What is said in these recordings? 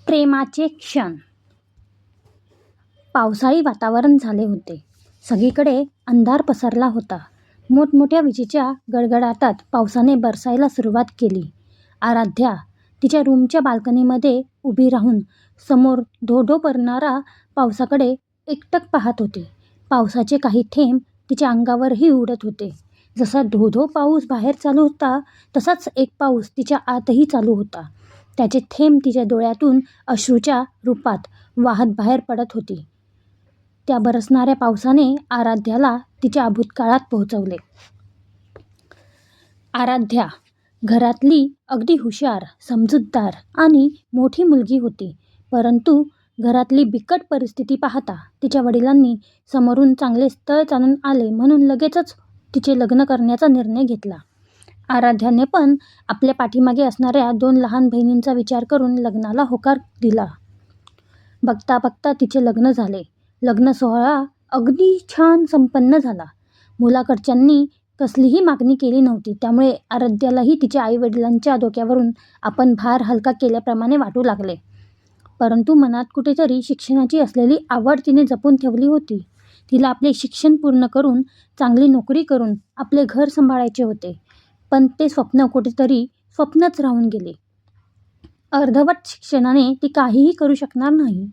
प्रेमाचे क्षण. पावसाळी वातावरण झाले होते. सगळीकडे अंधार पसरला होता. मोठमोठ्या विजेच्या गडगडाटात पावसाने बरसायला सुरुवात केली. आराध्या तिच्या रूमच्या बाल्कनीमध्ये उभी राहून समोर धो-धो पडणारा पावसाकडे एकटक पाहत होती. पावसाचे काही थेंब तिच्या अंगावरही उडत होते. जसा धो-धो पाऊस बाहेर चालू होता, तसाच एक पाऊस तिच्या आतही चालू होता. त्याचे थेंब तिच्या डोळ्यातून अश्रूच्या रूपात वाहत बाहेर पडत होती. त्या बरसणाऱ्या पावसाने आराध्याला तिच्या भूतकाळात पोहोचवले. आराध्या घरातली अगदी हुशार, समजूतदार आणि मोठी मुलगी होती. परंतु घरातली बिकट परिस्थिती पाहता तिच्या वडिलांनी समोरून चांगले स्थळ चालून आले म्हणून लगेचच तिचे लग्न करण्याचा निर्णय घेतला. आराध्याने पण आपल्या पाठीमागे असणाऱ्या 2 लहान बहिणींचा विचार करून लग्नाला होकार दिला. बघता बघता तिचे लग्न झाले. लग्न सोहळा अगदी छान संपन्न झाला. मुलाकडच्यांनी कसलीही मागणी केली नव्हती, त्यामुळे आराध्यालाही तिच्या आईवडिलांच्या डोक्यावरून आपण भार हलका केल्याप्रमाणे वाटू लागले. परंतु मनात कुठेतरी शिक्षणाची असलेली आवड तिने जपून ठेवली होती. तिला आपले शिक्षण पूर्ण करून चांगली नोकरी करून आपले घर सांभाळायचे होते. पण ते स्वप्न कुठेतरी स्वप्नच राहून गेले. अर्धवट शिक्षणाने ती काहीही करू शकणार नाही.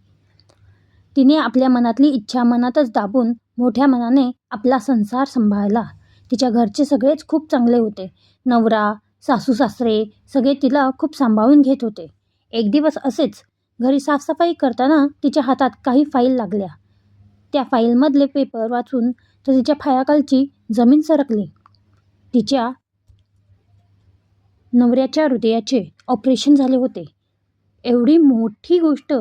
तिने आपल्या मनातली इच्छा मनातच दाबून मोठ्या मनाने आपला संसार सांभाळला. तिच्या घरचे सगळेच खूप चांगले होते. नवरा, सासू-सासरे सगळे तिला खूप सांभाळून घेत होते. एक दिवस असेच घरी साफसफाई करताना तिच्या हातात काही फाईल लागल्या. त्या फाईलमधले पेपर वाचून तर तिच्या पायाखालची जमीन सरकली. तिच्या नवऱ्याच्या हृदयाचे ऑपरेशन झाले होते. एवढी मोठी गोष्ट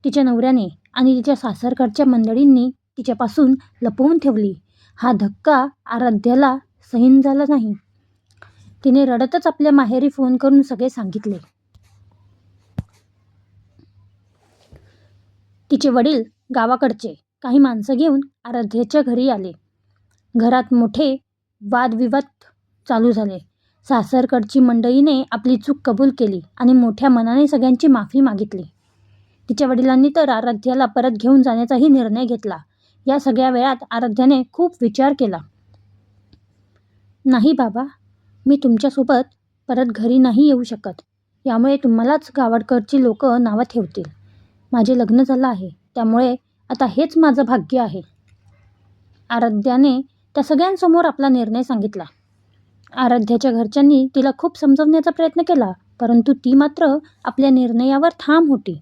तिच्या नवऱ्याने आणि तिच्या सासरकडच्या मंडळींनी तिच्यापासून लपवून ठेवली. हा धक्का आराध्याला सहन झाला नाही. तिने रडतच आपल्या माहेरी फोन करून सगळे सांगितले. तिचे वडील गावाकडचे काही माणसं घेऊन आराध्याच्या घरी आले. घरात मोठे वादविवाद चालू झाले. सासरकडची मंडळीने आपली चूक कबूल केली आणि मोठ्या मनाने सगळ्यांची माफी मागितली. तिच्या वडिलांनी तर आराध्याला परत घेऊन जाण्याचाही निर्णय घेतला. या सगळ्या वेळात आराध्याने खूप विचार केला. नाही बाबा, मी तुमच्यासोबत परत घरी नाही येऊ शकत. यामुळे तुम्हालाच गावाकडची लोक नावं ठेवतील. माझे लग्न झालं आहे, त्यामुळे आता हेच माझं भाग्य आहे. आराध्याने त्या सगळ्यांसमोर आपला निर्णय सांगितला. आराध्याच्या घरच्यांनी तिला खूप समजवण्याचा प्रयत्न केला, परंतु ती मात्र आपल्या निर्णयावर ठाम होती.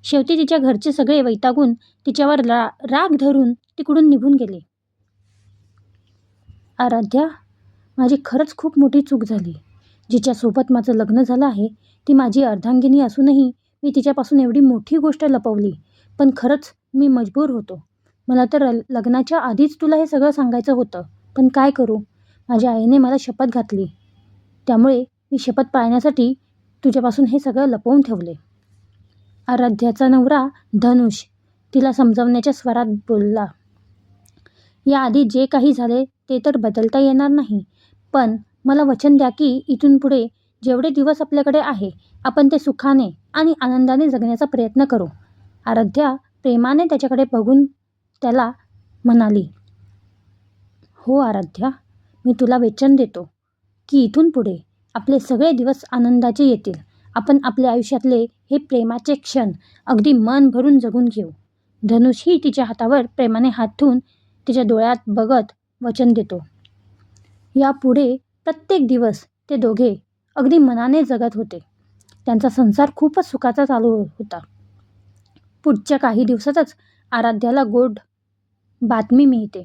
शेवटी तिच्या घरचे सगळे वैतागून तिच्यावर राग धरून तिकडून निघून गेले. आराध्या, माझी खरंच खूप मोठी चूक झाली. जिच्यासोबत माझं लग्न झालं आहे ती माझी अर्धांगिनी असूनही मी तिच्यापासून एवढी मोठी गोष्ट लपवली. पण खरंच मी मजबूर होतो. मला तर लग्नाच्या आधीच तुला हे सगळं सांगायचं होतं, पण काय करू, माझ्या आईने मला शपथ घातली. त्यामुळे मी शपथ पाळण्यासाठी तुझ्यापासून हे सगळं लपवून ठेवले. आराध्याचा नवरा धनुष तिला समजवण्याच्या स्वरात बोलला. याआधी जे काही झाले ते तर बदलता येणार नाही, पण मला वचन द्या की इथून पुढे जेवढे दिवस आपल्याकडे आहे आपण ते सुखाने आणि आनंदाने जगण्याचा प्रयत्न करू. आराध्या प्रेमाने त्याच्याकडे बघून त्याला म्हणाली. हो आराध्या, मी तुला वचन देतो की इथून पुढे आपले सगळे दिवस आनंदाचे येतील. आपण आपल्या आयुष्यातले हे प्रेमाचे क्षण अगदी मन भरून जगून घेऊ. धनुषही तिच्या हातावर प्रेमाने हात ठेवून तिच्या डोळ्यात बघत वचन देतो. यापुढे प्रत्येक दिवस ते दोघे अगदी मनाने जगत होते. त्यांचा संसार खूपच सुखाचा चालू होता. पुढच्या काही दिवसातच आराध्याला गोड बातमी मिळते.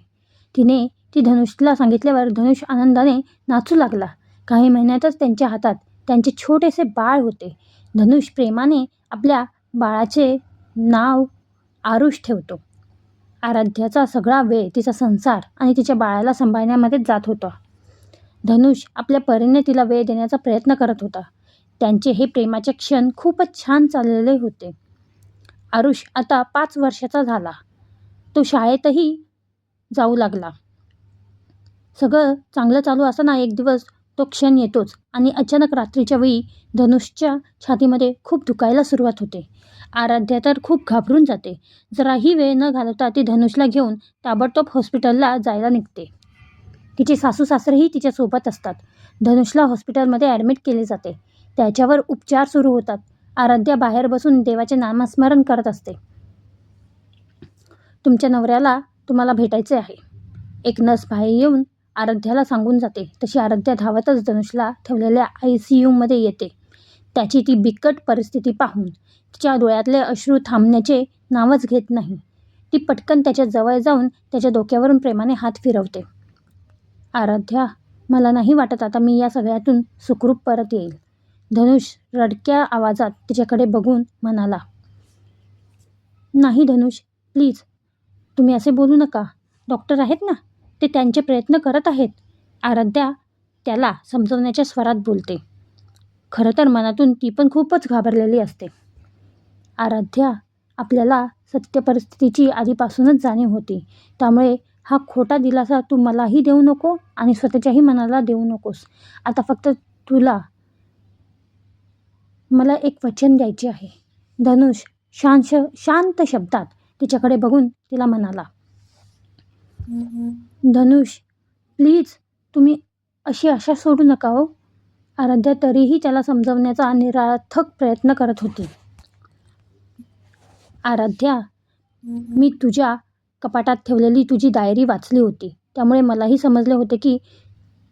तिने ती धनुषला सांगितल्यावर धनुष आनंदाने नाचू लागला. काही महिन्यातच त्यांच्या हातात त्यांचे छोटेसे बाळ होते. धनुष प्रेमाने आपल्या बाळाचे नाव आरुष ठेवतो. आराध्याचा सगळा वेळ तिचा संसार आणि तिच्या बाळाला सांभाळण्यामध्ये जात होता. धनुष आपल्या परीने तिला वेळ देण्याचा प्रयत्न करत होता. त्यांचे हे प्रेमाचे क्षण खूपच छान चाललेले होते. आरुष आता 5 वर्षाचा झाला. तो शाळेतही जाऊ लागला. सगळं चांगलं चालू असताना एक दिवस तो क्षण येतोच आणि अचानक रात्रीच्या वेळी धनुषच्या छातीमध्ये खूप दुखायला सुरुवात होते. आराध्या तर खूप घाबरून जाते. जराही वेळ न घालवता ती धनुषला घेऊन ताबडतोब हॉस्पिटलला जायला निघते. तिचे सासू सासरेही तिच्यासोबत असतात. धनुषला हॉस्पिटलमध्ये ॲडमिट केले जाते. त्याच्यावर उपचार सुरू होतात. आराध्या बाहेर बसून देवाचे नामस्मरण करत असते. तुमच्या नवऱ्याला तुम्हाला भेटायचे आहे, एक नर्स बाहेर येऊन आराध्याला सांगून जाते. तशी आराध्या धावतच धनुषला ठेवलेल्या ICUमध्ये येते. त्याची ती बिकट परिस्थिती पाहून तिच्या डोळ्यातले अश्रू थांबण्याचे नावच घेत नाही. ती पटकन त्याच्या जवळ जाऊन त्याच्या डोक्यावरून प्रेमाने हात फिरवते. आराध्या, मला नाही वाटत आता मी या सगळ्यातून सुखरूप परत येईल. धनुष रडक्या आवाजात तिच्याकडे बघून म्हणाला. नाही धनुष, प्लीज तुम्ही असे बोलू नका. डॉक्टर आहेत ना, ते त्यांचे प्रयत्न करत आहेत. आराध्या त्याला समजवण्याच्या स्वरात बोलते. खरं तर मनातून ती पण खूपच घाबरलेली असते. आराध्या, आपल्याला सत्य परिस्थितीची आधीपासूनच जाणीव होती. त्यामुळे हा खोटा दिलासा तू मलाही देऊ नको आणि स्वतःच्याही मनाला देऊ नकोस. आता फक्त तुला मला एक वचन द्यायचे आहे. धनुष शांत शब्दात तिच्याकडे बघून तिला म्हणाला. धनुष, प्लीज तुम्ही अशी आशा सोडू नका हो. आराध्या तरीही त्याला समजवण्याचा निरर्थक प्रयत्न करत होती. आराध्या, मी तुझ्या कपाटात ठेवलेली तुझी डायरी वाचली होती. त्यामुळे मलाही समजले होते की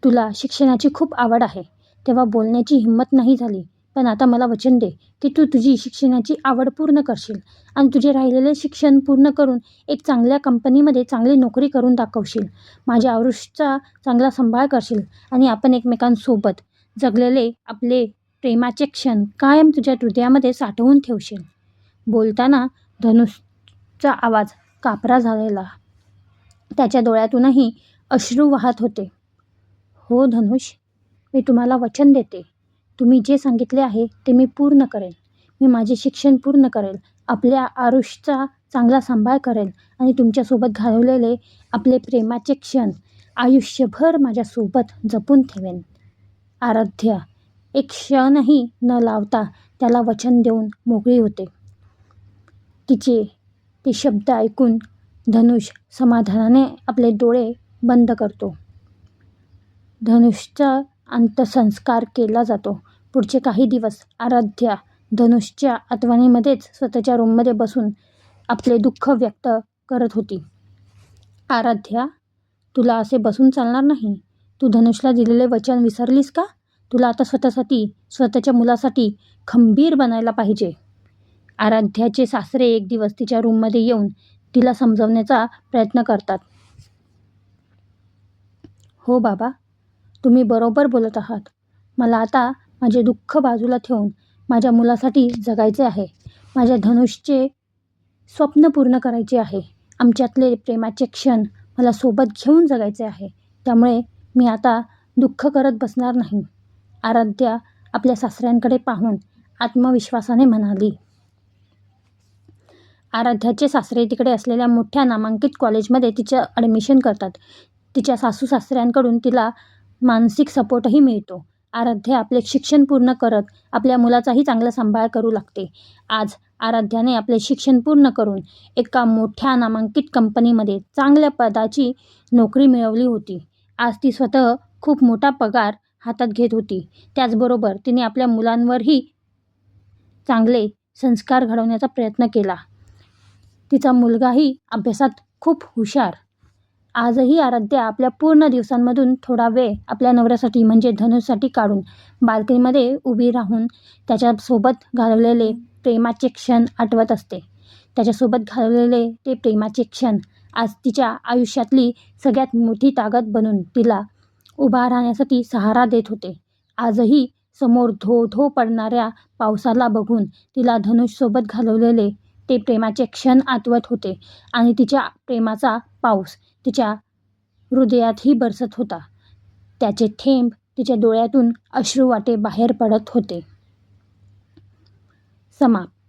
तुला शिक्षणाची खूप आवड आहे. तेव्हा बोलण्याची हिंमत नाही झाली. पण आता मला वचन दे की तू तुझी शिक्षणाची आवड पूर्ण करशील आणि तुझे राहिलेले शिक्षण पूर्ण करून एक चांगल्या कंपनीमध्ये चांगली नोकरी करून दाखवशील. माझ्या आरुषचा चांगला सांभाळ करशील आणि आपण एकमेकांसोबत जगलेले आपले प्रेमाचे क्षण कायम तुझ्या हृदयामध्ये साठवून ठेवशील. बोलताना धनुषचा आवाज कापरा झालेला. त्याच्या डोळ्यातूनही अश्रू वाहत होते. हो धनुष, मी तुम्हाला वचन देते. तुम्ही जे सांगितले आहे ते मी पूर्ण करेन. मी माझे शिक्षण पूर्ण करेल, आपल्या आरुषचा चांगला सांभाळ करेल आणि तुमच्यासोबत घालवलेले आपले प्रेमाचे क्षण आयुष्यभर माझ्यासोबत जपून ठेवेन. आराध्या एक क्षणही न लावता त्याला वचन देऊन मोकळी होते. तिचे ते शब्द ऐकून धनुष समाधानाने आपले डोळे बंद करतो. धनुषचा अंत्यसंस्कार केला जातो. पुढचे काही दिवस आराध्या धनुषच्या आठवणीमध्येच स्वतःच्या रूममध्ये बसून आपले दुःख व्यक्त करत होती. आराध्या, तुला असे बसून चालणार नाही. तू धनुषला दिलेले वचन विसरलीस का? तुला आता स्वतःसाठी, स्वतःच्या मुलासाठी खंबीर बनायला पाहिजे. आराध्याचे सासरे एक दिवस तिच्या रूममध्ये येऊन तिला समजवण्याचा प्रयत्न करतात. हो बाबा, तुम्ही बरोबर बोलत आहात. मला आता माझे दुःख बाजूला ठेवून माझ्या मुलासाठी जगायचे आहे. माझ्या धनुषचे स्वप्न पूर्ण करायचे आहे. आमच्यातले प्रेमाचे क्षण मला सोबत घेऊन जगायचे आहे. त्यामुळे मी आता दुःख करत बसणार नाही. आराध्या आपल्या सासऱ्यांकडे पाहून आत्मविश्वासाने म्हणाली. आराध्याचे सासरे तिकडे असलेल्या मोठ्या नामांकित कॉलेजमध्ये तिचं ॲडमिशन करतात. तिच्या सासू सासऱ्यांकडून तिला मानसिक सपोर्टही मिळतो. आराध्या आपले शिक्षण पूर्ण करत आपल्या मुलाचाही चांगला सांभाळ करू लागते. आज आराध्याने आपले शिक्षण पूर्ण करून एका मोठ्या नामांकित कंपनीमध्ये चांगल्या पदाची नोकरी मिळवली होती. आज ती स्वतः खूप मोठा पगार हातात घेत होती. त्याचबरोबर तिने आपल्या मुलांवरही चांगले संस्कार घडवण्याचा प्रयत्न केला. तिचा मुलगाही अभ्यासात खूप हुशार. आजही आराध्या आपल्या पूर्ण दिवसांमधून थोडा वेळ आपल्या नवऱ्यासाठी म्हणजे धनुषसाठी काढून बाल्कनीमध्ये उभी राहून त्याच्यासोबत घालवलेले प्रेमाचे क्षण आठवत असते. त्याच्यासोबत घालवलेले ते प्रेमाचे क्षण आज तिच्या आयुष्यातली सगळ्यात मोठी ताकद बनून तिला उभा राहण्यासाठी सहारा देत होते. आजही समोर धो धो पडणाऱ्या पावसाला बघून तिला धनुषसोबत घालवलेले ते प्रेमाचे क्षण आठवत होते आणि तिच्या प्रेमाचा पाऊस तिच्या हृदयातही बरसत होता. त्याचे थेंब तिच्या डोळ्यातून अश्रुवाटे बाहेर पडत होते. समाप्त.